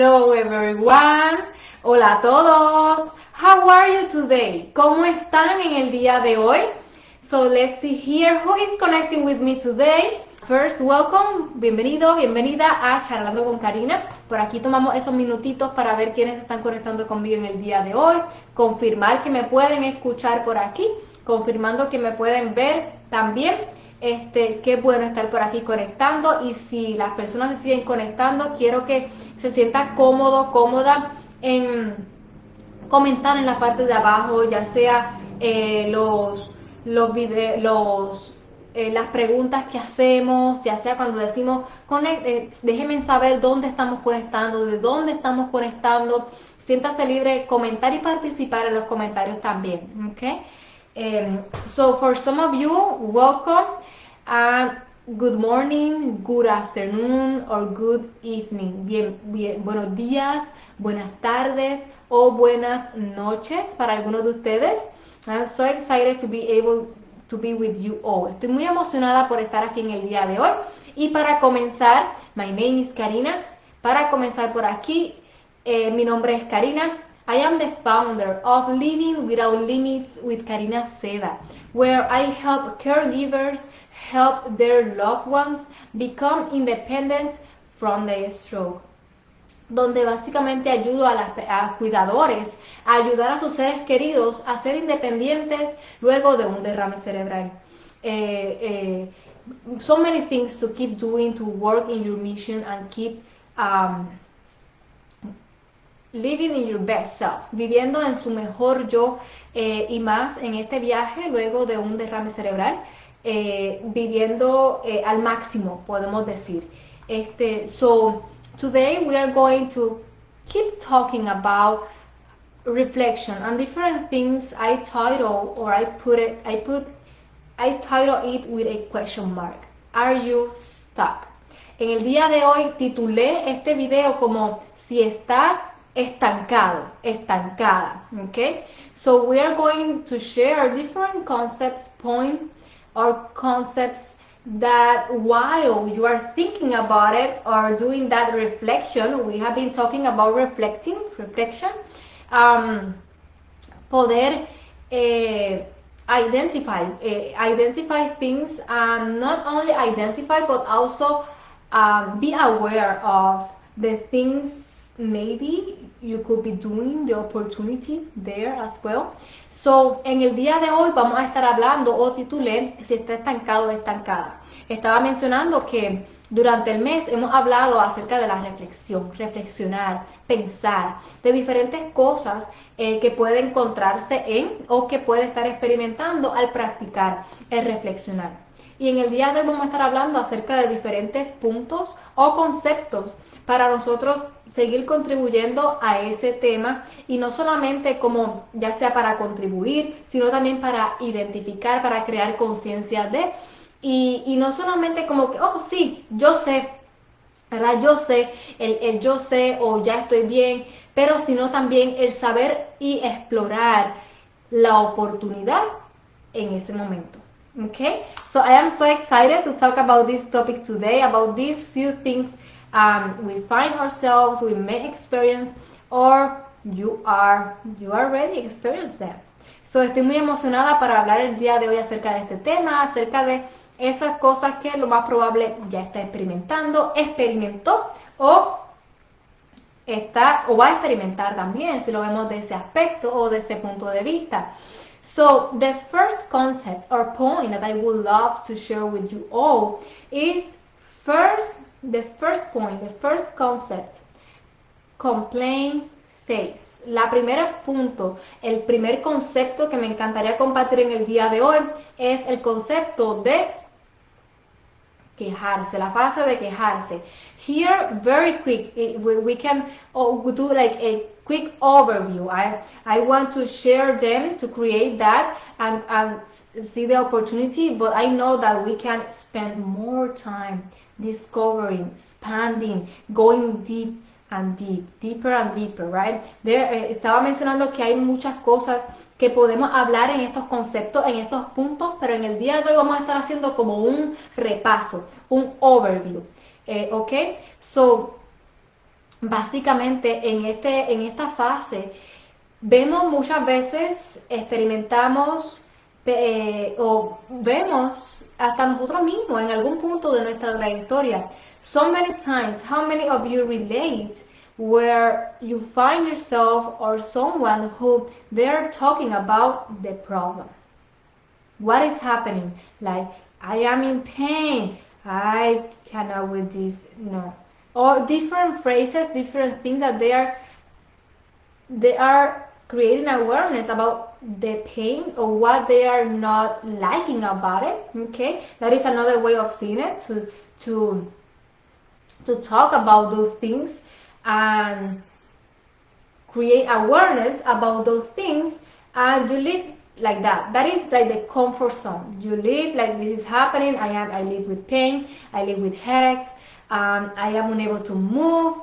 Hello everyone. Hola a todos. How are you today? ¿Cómo están en el día de hoy? So let's see here who is connecting with me today. First, welcome, bienvenido, bienvenida a Charlando con Karina. Por aquí tomamos esos minutitos para ver quiénes están conectando conmigo en el día de hoy. Confirmar que me pueden escuchar por aquí, confirmando que me pueden ver también. Qué bueno estar por aquí conectando, y si las personas se siguen conectando, quiero que se sienta cómodo, cómoda en comentar en la parte de abajo, ya sea las preguntas que hacemos, ya sea cuando decimos déjenme saber dónde estamos conectando, de dónde estamos conectando. Siéntase libre de comentar y participar en los comentarios también, ¿ok? So for some of you, welcome. Good morning, good afternoon, or good evening. Buenos días, buenas tardes o buenas noches para algunos de ustedes. I'm so excited to be able to be with you all. Estoy muy emocionada por estar aquí en el día de hoy. Y para comenzar, my name is Karina. Para comenzar por aquí, mi nombre es Karina. I am the founder of Living Without Limits with Karina Seda, where I help caregivers help their loved ones become independent from the stroke. Donde básicamente ayudo a cuidadores a ayudar a sus seres queridos a ser independientes luego de un derrame cerebral. So many things to keep doing to work in your mission and keep living in your best self, viviendo en su mejor yo, y más en este viaje luego de un derrame cerebral, viviendo al máximo, podemos decir. So today we are going to keep talking about reflection and different things. I title it with a question mark. Are you stuck? En el día de hoy titulé este video como si está estancado, estancada, okay? So we are going to share different concepts, concepts that while you are thinking about it or doing that reflection, we have been talking about reflection, poder identify things, not only identify but also be aware of the things maybe you could be doing, the opportunity there as well. So, en el día de hoy vamos a estar hablando, o titulé, si está estancado o estancada. Estaba mencionando que durante el mes hemos hablado acerca de la reflexión, reflexionar, pensar, de diferentes cosas que puede encontrarse en o que puede estar experimentando al practicar el reflexionar. Y en el día de hoy vamos a estar hablando acerca de diferentes puntos o conceptos para nosotros seguir contribuyendo a ese tema, y no solamente como ya sea para contribuir, sino también para identificar, para crear conciencia de, y no solamente como que, oh sí, yo sé, ¿verdad? Yo sé, el yo sé o ya estoy bien, pero sino también el saber y explorar la oportunidad en ese momento. Okay, so I am so excited to talk about this topic today, about these few things we find ourselves, we may experience, or you already experienced them. So estoy muy emocionada para hablar el día de hoy acerca de este tema, acerca de esas cosas que lo más probable ya está experimentó, o va a experimentar también, si lo vemos de ese aspecto o de ese punto de vista. So the first concept or point that I would love to share with you all is the first concept, complaint phase. El primer concepto que me encantaría compartir en el día de hoy es el concepto de quejarse, la fase de quejarse. Here, very quick, we can do like a quick overview. I want to share them to create that and see the opportunity, but I know that we can spend more time discovering, expanding, going deeper and deeper, right? Estaba mencionando que hay muchas cosas que podemos hablar en estos conceptos, en estos puntos, pero en el día de hoy vamos a estar haciendo como un repaso, un overview, ¿ok? So, básicamente en esta fase vemos muchas veces, experimentamos o vemos hasta nosotros mismos en algún punto de nuestra trayectoria. So many times, how many of you relate where you find yourself or someone who they're talking about the problem? What is happening? Like, I am in pain. I cannot with this. No. Or different phrases, different things that they are creating awareness about the pain or what they are not liking about it. Okay, that is another way of seeing it, to talk about those things and create awareness about those things, and you live like that. That is like the comfort zone. You live like this is happening. I live with pain. I live with headaches. I am unable to move.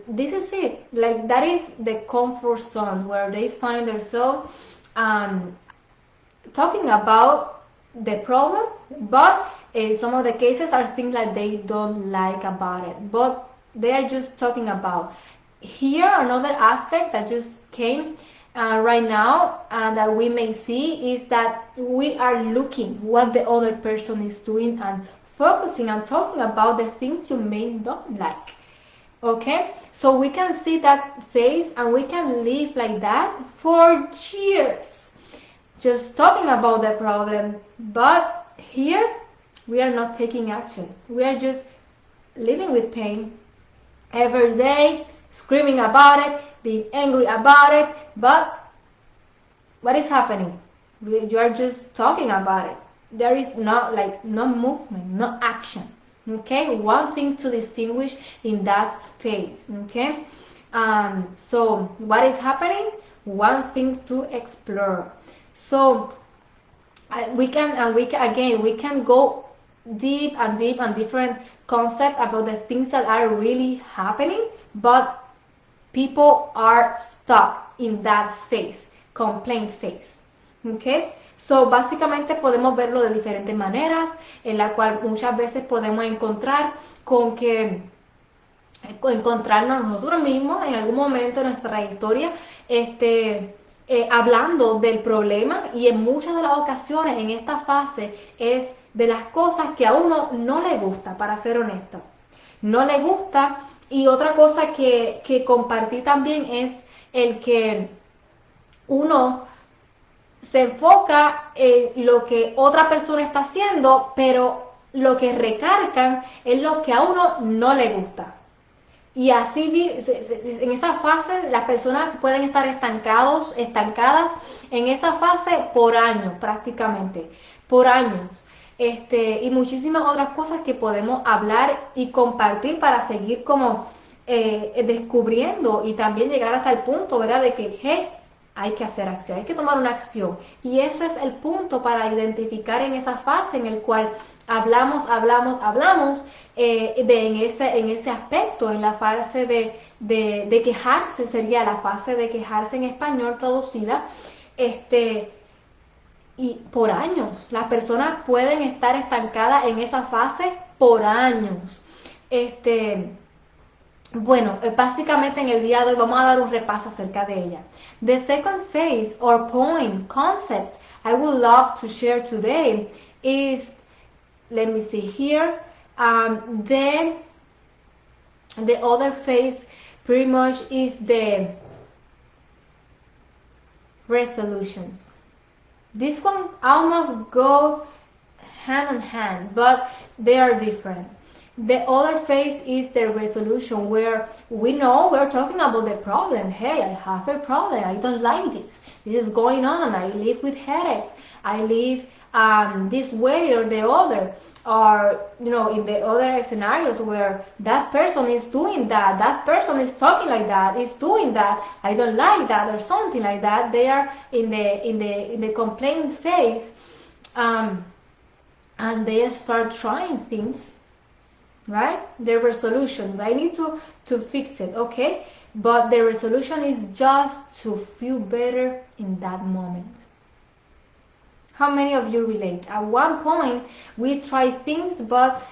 This is it. Like that is the comfort zone where they find themselves talking about the problem, but in some of the cases are things that they don't like about it, but they are just talking about. Here, another aspect that just came right now and that we may see is that we are looking what the other person is doing and focusing and talking about the things you may not like. Okay, so we can see that phase and we can live like that for years, just talking about the problem. But here, we are not taking action. We are just living with pain every day, screaming about it, being angry about it. But what is happening? You are just talking about it. There is no movement, no action. Okay, one thing to distinguish in that phase. Okay, so what is happening? One thing to explore. So we can go deep and deep and different concepts about the things that are really happening, but people are stuck in that phase, complaint phase. Okay, so básicamente podemos verlo de diferentes maneras, en la cual muchas veces podemos encontrarnos nosotros mismos en algún momento de nuestra trayectoria, hablando del problema, y en muchas de las ocasiones en esta fase es de las cosas que a uno no le gusta, para ser honesto. No le gusta. Y otra cosa que compartí también es el que uno se enfoca en lo que otra persona está haciendo, pero lo que recargan es lo que a uno no le gusta. Y así en esa fase las personas pueden estar estancadas en esa fase por años prácticamente, por años. Y muchísimas otras cosas que podemos hablar y compartir para seguir como descubriendo y también llegar hasta el punto, ¿verdad? De que hay que hacer acción, hay que tomar una acción. Y eso es el punto para identificar en esa fase en el cual hablamos en ese aspecto, en la fase de quejarse, sería la fase de quejarse en español traducida, y por años. Las personas pueden estar estancadas en esa fase por años. Bueno, básicamente en el día de hoy vamos a dar un repaso acerca de ella. The second phase or point, concept I would love to share today is, let me see here, the other phase pretty much is the resolutions. This one almost goes hand in hand, but they are different. The other phase is the resolution, where we know we're talking about the problem. Hey, I have a problem. I don't like this. This is going on. I live with headaches. I live this way or the other. Or, in the other scenarios where that person is doing that person is talking like that, is doing that, I don't like that, or something like that. They are in the complaint phase, and they start trying things. Right? The resolution, I need to fix it, okay? But the resolution is just to feel better in that moment. How many of you relate? At one point, we try things, but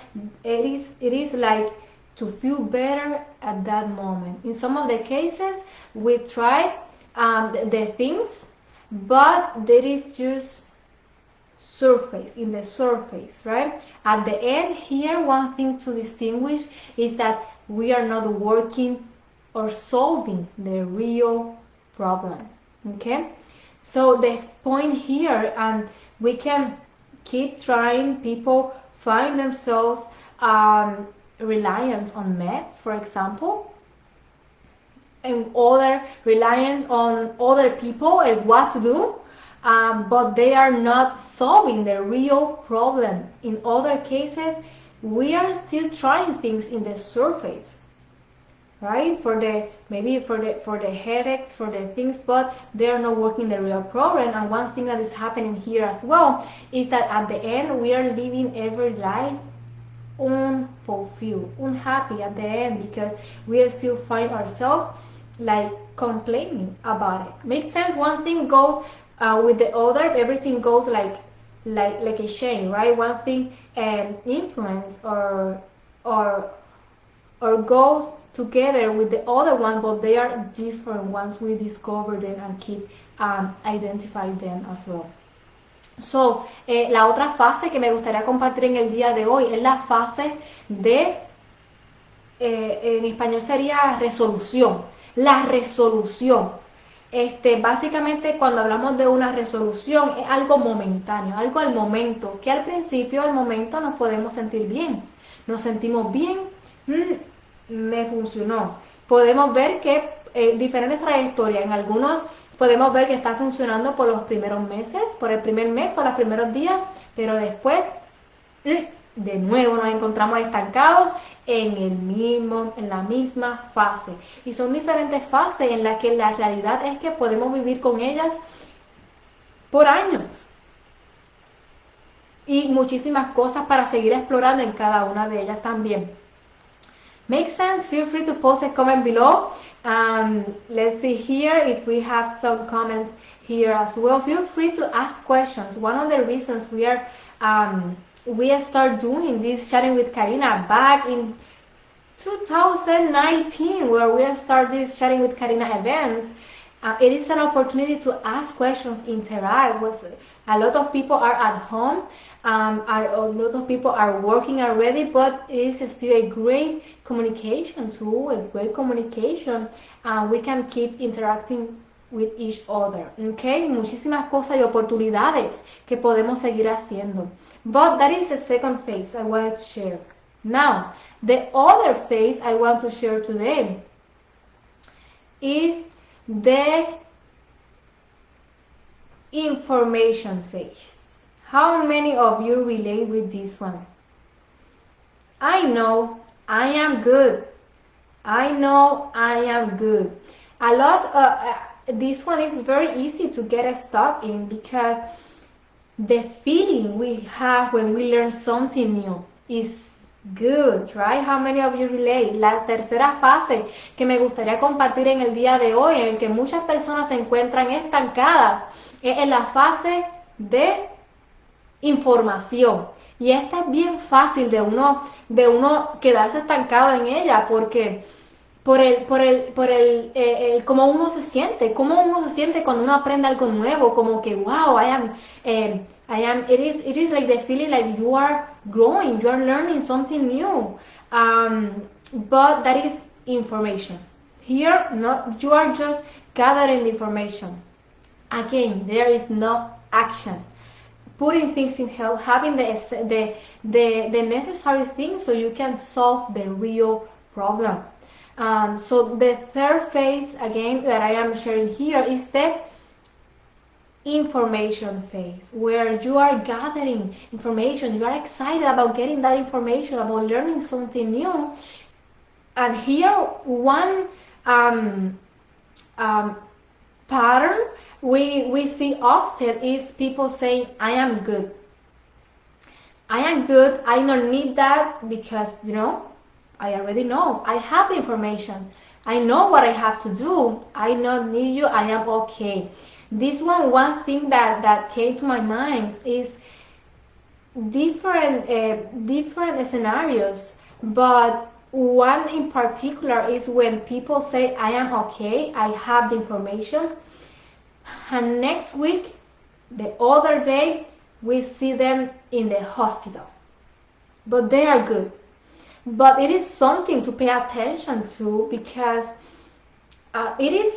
it is like to feel better at that moment. In some of the cases, we try the things, but there is just surface, in the surface, right? At the end here, one thing to distinguish is that we are not working or solving the real problem. Okay, so the point here, and we can keep trying. People find themselves reliance on meds, for example, and other reliance on other people and what to do, but they are not solving the real problem. In other cases, we are still trying things in the surface, right? For the maybe for the headaches, for the things, but they are not working the real problem. And one thing that is happening here as well is that at the end we are living every life unfulfilled, unhappy at the end, because we still find ourselves like complaining about it. Makes sense? One thing goes with the other. Everything goes like a chain, right? One thing influence or goes together with the other one, but they are different once we discover them and keep identify them as well. So, la otra fase que me gustaría compartir en el día de hoy es la fase de, en español sería resolución. La resolución. Básicamente cuando hablamos de una resolución es algo momentáneo, algo al momento, que al principio del momento nos podemos sentir bien. Nos sentimos bien, me funcionó. Podemos ver que diferentes trayectorias, en algunos podemos ver que está funcionando por los primeros meses, por el primer mes, por los primeros días, pero después de nuevo nos encontramos estancados en la misma fase. Y son diferentes fases en las que la realidad es que podemos vivir con ellas por años. Y muchísimas cosas para seguir explorando en cada una de ellas también. Makes sense? Feel free to post a comment below. Let's see here if we have some comments here as well. Feel free to ask questions. One of the reasons we start doing this chatting with Karina back in 2019, where we start this chatting with Karina events. It is an opportunity to ask questions, interact with. A lot of people are at home, a lot of people are working already, but it is still a great communication tool, a great communication. We can keep interacting with each other. Okay, muchísimas cosas y oportunidades que podemos seguir haciendo. But that is the second phase I wanted to share. Now, the other phase I want to share today is the information phase. How many of you relate with this one? I know I am good. I know I am good. A lot, this one is very easy to get stuck in, because the feeling we have when we learn something new is good, right? How many of you relate? La tercera fase que me gustaría compartir en el día de hoy, en el que muchas personas se encuentran estancadas, es en la fase de información. Y esta es bien fácil de uno quedarse estancado en ella, porque por el cómo uno se siente cuando uno aprende algo nuevo, como que wow, it is like the feeling like you are growing, you are learning something new, but that is information. Here, not you are just gathering the information. Again, there is no action. Putting things in health, having the necessary things so you can solve the real problem. So the third phase, again, that I am sharing here is the information phase, where you are gathering information, you are excited about getting that information, about learning something new. And here, one pattern we see often is people saying, I am good. I am good, I don't need that, because, I already know. I have the information. I know what I have to do. I don't need you. I am okay. This one thing that came to my mind is different scenarios, but one in particular is when people say, I am okay, I have the information, and next week, the other day, we see them in the hospital. But they are good. But it is something to pay attention to, because it is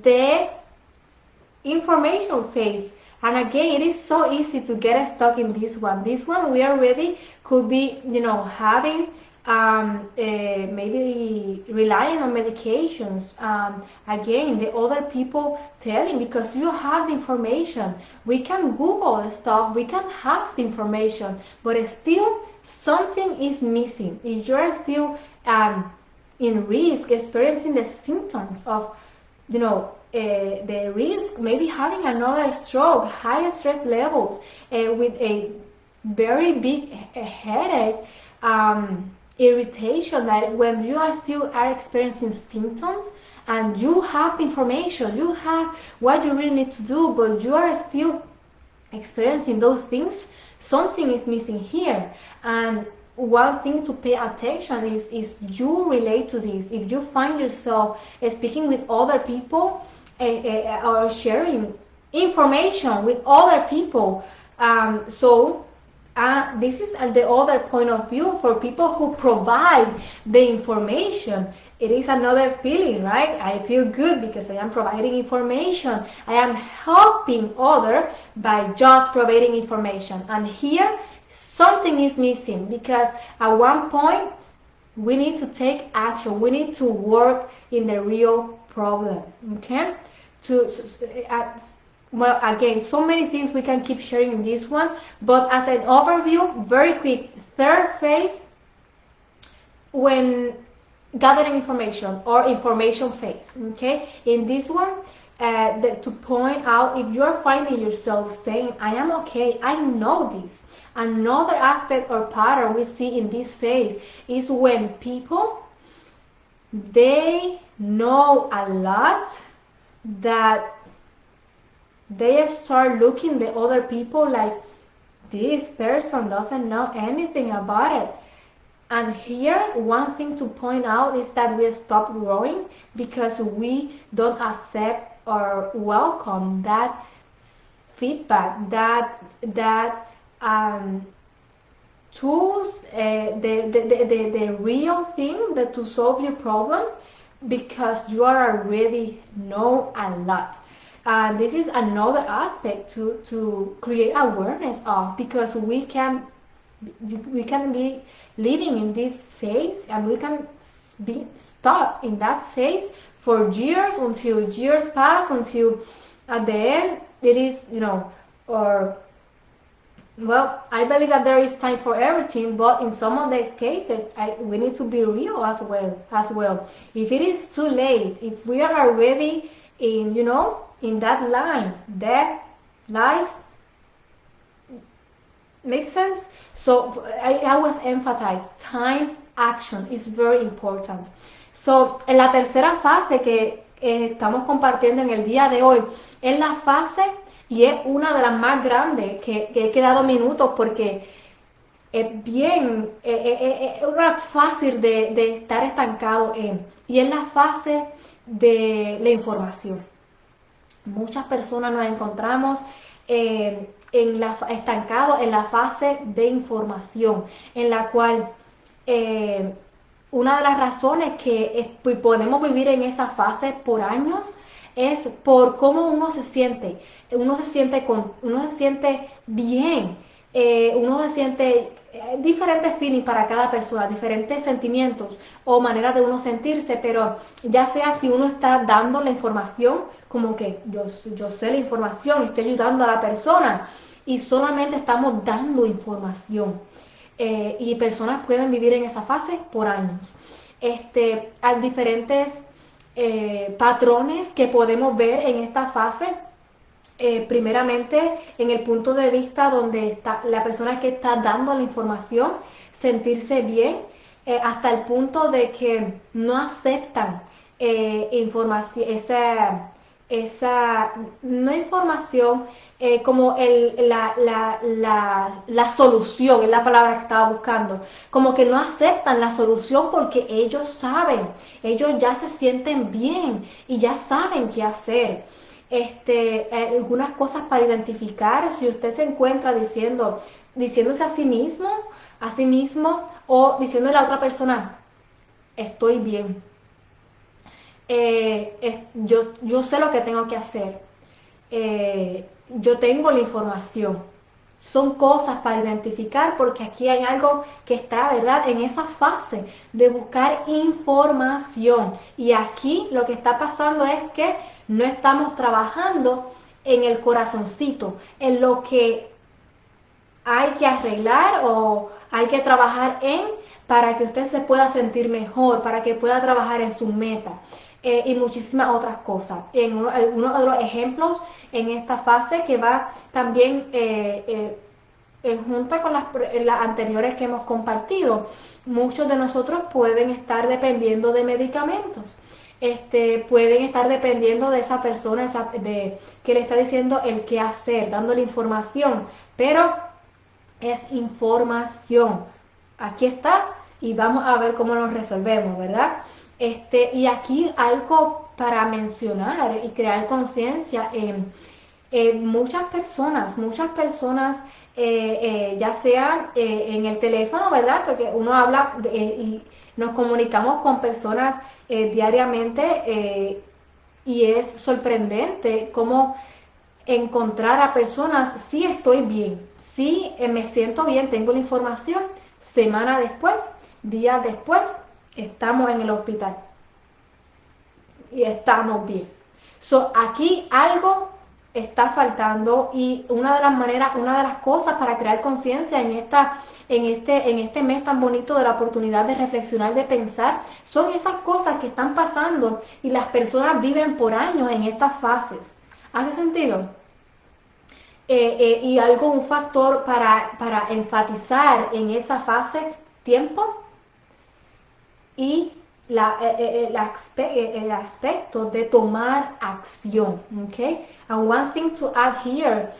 the information phase. And again, it is so easy to get stuck in this one. This one, we already could be, having maybe relying on medications. Again, the other people telling, because you have the information. We can Google stuff, we can have the information, but still something is missing. If you're still in risk, experiencing the symptoms of, the risk, maybe having another stroke, high stress levels, with a very big headache, irritation, that when you are experiencing symptoms and you have information, you have what you really need to do, but you are still experiencing those things, something is missing here. And one thing to pay attention is you relate to this. If you find yourself speaking with other people, or sharing information with other people, this is the other point of view for people who provide the information. It is another feeling, right? I feel good because I am providing information. I am helping others by just providing information. And here, something is missing, because at one point, we need to take action. We need to work in the real problem, okay? Well, again, so many things we can keep sharing in this one, but as an overview, very quick, third phase, when gathering information, or information phase, okay? In this one, to point out, if you're finding yourself saying, I am okay, I know this. Another aspect or pattern we see in this phase is when people, they know a lot, that they start looking the other people like, this person doesn't know anything about it. And here, one thing to point out is that we stop growing because we don't accept or welcome that feedback, that tools, the real thing that to solve your problem, because you are already know a lot. This is another aspect to create awareness of, because we can be living in this phase, and we can be stuck in that phase for years, until years pass, until at the end it is, or, well, I believe that there is time for everything, but in some of the cases, we need to be real as well. If it is too late, if we are already in, in that line, death, life, makes sense? So I always emphasize time, action is very important. So, en la tercera fase que estamos compartiendo en el día de hoy, es la fase, y es una de las más grandes que he quedado minutos, porque es bien, es fácil de estar estancado y es la fase de la información. Muchas personas nos encontramos estancados en la fase de información, en la cual una de las razones que podemos vivir en esa fase por años es por cómo uno se siente. Uno se siente bien, uno se siente diferentes feelings para cada persona, diferentes sentimientos o maneras de uno sentirse, pero ya sea si uno está dando la información, como que yo sé la información, estoy ayudando a la persona, y solamente estamos dando información. Y personas pueden vivir en esa fase por años. Hay diferentes patrones que podemos ver en esta fase. Primeramente, en el punto de vista donde está la persona que está dando la información, sentirse bien, hasta el punto de que no aceptan información, no información, como la solución, es la palabra que estaba buscando, como que no aceptan la solución porque ellos saben, ellos ya se sienten bien y ya saben qué hacer. Algunas cosas para identificar, si usted se encuentra diciéndose a sí mismo o diciéndole a otra persona, estoy bien, yo sé lo que tengo que hacer, yo tengo la información. Son cosas para identificar porque aquí hay algo que está, ¿verdad?, en esa fase de buscar información. Y aquí lo que está pasando es que no estamos trabajando en el corazoncito, en lo que hay que arreglar o hay que trabajar en para que usted se pueda sentir mejor, para que pueda trabajar en su meta. Y muchísimas otras cosas. Algunos de los ejemplos en esta fase que va también en junta con las anteriores que hemos compartido. Muchos de nosotros pueden estar dependiendo de medicamentos. Pueden estar dependiendo de esa persona que le está diciendo el qué hacer, dándole información, pero es información. Aquí está y vamos a ver cómo lo resolvemos, ¿verdad? Y aquí algo para mencionar y crear conciencia. Muchas personas, ya sean en el teléfono, ¿verdad? Porque uno habla y nos comunicamos con personas diariamente, y es sorprendente cómo encontrar a personas, sí estoy bien, sí me siento bien, tengo la información, semana después, días después, estamos en el hospital y estamos bien. Aquí algo está faltando y una de las maneras, una de las cosas para crear conciencia en este mes tan bonito de la oportunidad de reflexionar, de pensar, son esas cosas que están pasando y las personas viven por años en estas fases. ¿Hace sentido? Y un factor para enfatizar en esa fase, tiempo y el aspecto de tomar acción. Okay? And one thing to add here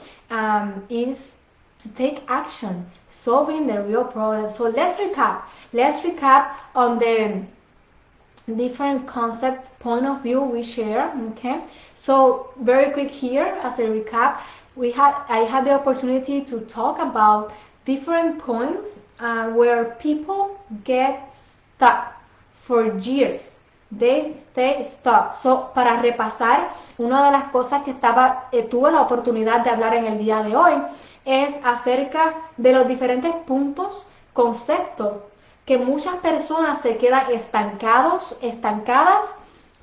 is to take action, solving the real problem. So let's recap. Let's recap on the different concepts point of view we share. Okay, so very quick here as a recap, I had the opportunity to talk about different points where people get stuck for years. They stay stuck. So, para repasar, una de las cosas que tuve la oportunidad de hablar en el día de hoy es acerca de los diferentes puntos, conceptos que muchas personas se quedan estancadas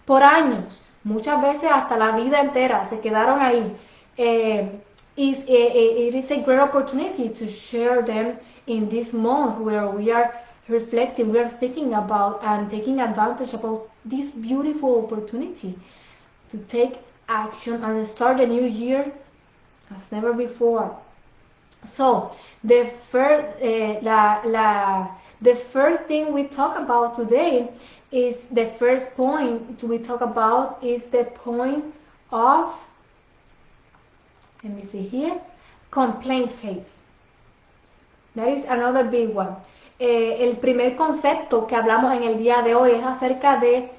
por años, muchas veces hasta la vida entera, se quedaron ahí. It is a great opportunity to share them in this month where we are reflecting, we are thinking about and taking advantage about this beautiful opportunity to take action and start a new year as never before. So the first thing we talk about today is the first point we talk about is the point of, let me see here, complaint phase. That is another big one. El primer concepto que hablamos en el día de hoy es acerca de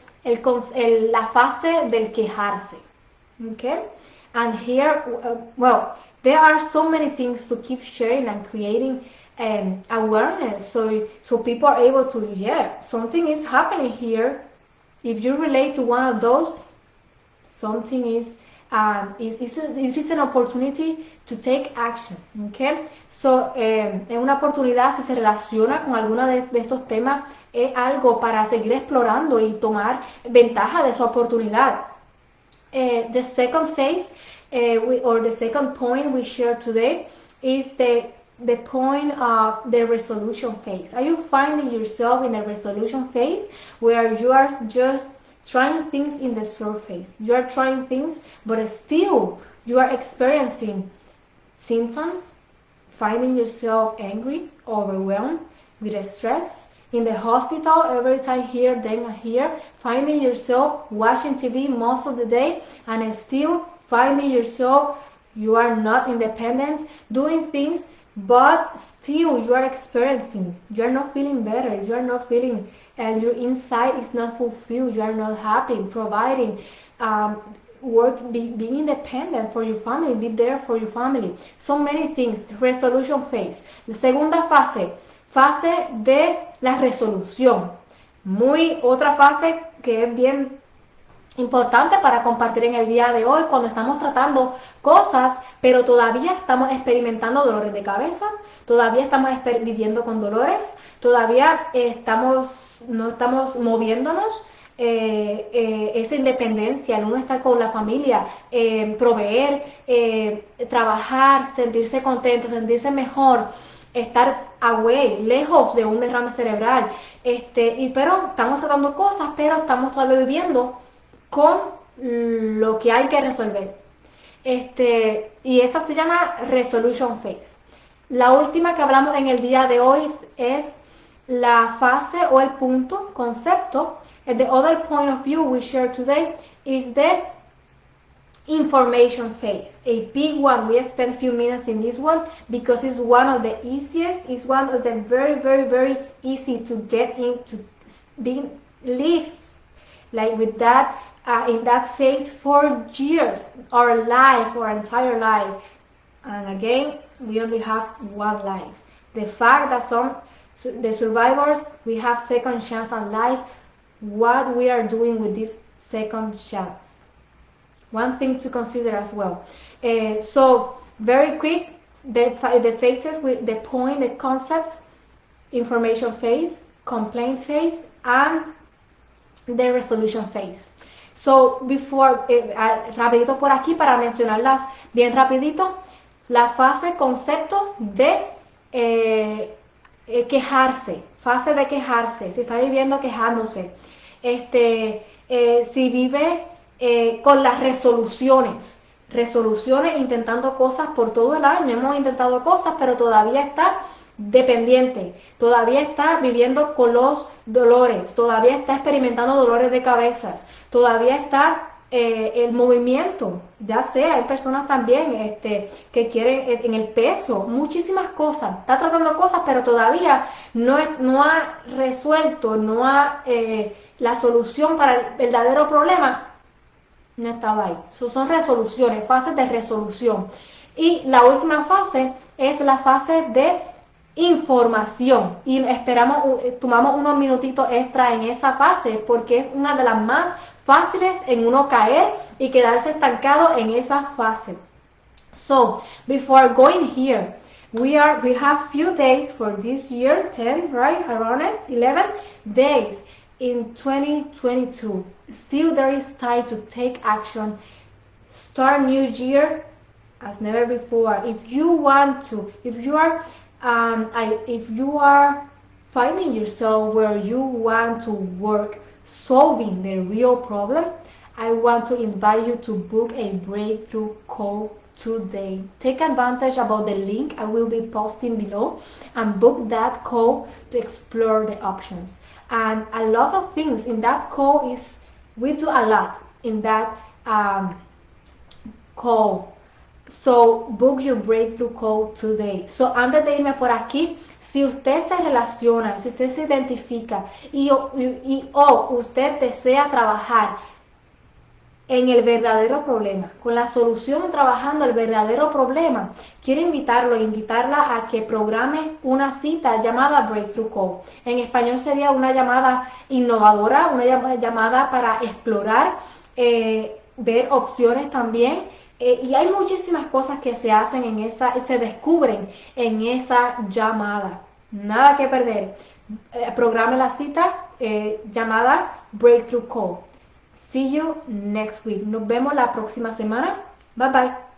la fase del quejarse. Okay? And here, well, there are so many things to keep sharing and creating awareness so people are able to, yeah, something is happening here. If you relate to one of those, something is an opportunity to take action. Okay? So, es una oportunidad, si se relaciona con alguno de estos temas, es algo para seguir explorando y tomar ventaja de esa oportunidad. The second phase, or the second point we share today is the point of the resolution phase. Are you finding yourself in the resolution phase where you are just trying things in the surface? You are trying things, but still you are experiencing symptoms, finding yourself angry, overwhelmed, with stress, in the hospital, every time here, then here, finding yourself watching TV most of the day, and still finding yourself you are not independent, doing things, but still you are experiencing, you are not feeling better, you are not feeling, and your inside is not fulfilled, you are not happy, providing, being independent for your family, be there for your family. So many things. Resolution phase. La segunda fase, fase de la resolución. Otra fase que es bien importante para compartir en el día de hoy cuando estamos tratando cosas, pero todavía estamos experimentando dolores de cabeza, todavía estamos viviendo con dolores, todavía no estamos moviéndonos. Esa independencia, el uno estar con la familia, proveer, trabajar, sentirse contento, sentirse mejor, estar away, lejos de un derrame cerebral, pero estamos tratando cosas, pero estamos todavía viviendo con lo que hay que resolver. Y esa se llama resolution phase. La última que hablamos en el día de hoy es la fase o el punto, concepto. And the other point of view we share today is the information phase, a big one. We spent a few minutes in this one because it's one of the easiest, it's one of the very, very, very easy to get into, being lives like with that, in that phase for years, our life, our entire life. And again, we only have one life. The fact that the survivors, we have second chance on life, what we are doing with this second chance. One thing to consider as well. So very quick, the phases with the point, the concepts, information phase, complaint phase, and the resolution phase. So before, rapidito por aquí para mencionarlas bien rapidito, la fase concepto de quejarse, fase de quejarse, si está viviendo quejándose, si vive con las resoluciones, intentando cosas por todo el año, hemos intentado cosas, pero todavía está dependiente, todavía está viviendo con los dolores, todavía está experimentando dolores de cabezas, todavía está el movimiento, ya sea, hay personas también que quieren en el peso, muchísimas cosas, está tratando cosas, pero todavía no ha resuelto, la solución para el verdadero problema no estaba ahí. Son resoluciones, fases de resolución. Y la última fase es la fase de información, y tomamos unos minutitos extra en esa fase porque es una de las más fáciles en uno caer y quedarse estancado en esa fase. So before going here, we have few days for this year, 10, right, around it, 11 days in 2022. Still there is time to take action, start new year as never before. If you are finding yourself where you want to work solving the real problem, I want to invite you to book a breakthrough call today. Take advantage about the link I will be posting below and book that call to explore the options. And a lot of things in that call we do a lot in that call. So book your breakthrough call today. So antes de irme por aquí, si usted se relaciona, si usted se identifica o usted desea trabajar en el verdadero problema, con la solución trabajando el verdadero problema, quiero invitarla a que programe una cita llamada Breakthrough Call. En español sería una llamada innovadora, una llamada para explorar, ver opciones también. Y hay muchísimas cosas que se hacen se descubren en esa llamada. Nada que perder. Programe la cita llamada Breakthrough Call. See you next week. Nos vemos la próxima semana. Bye bye.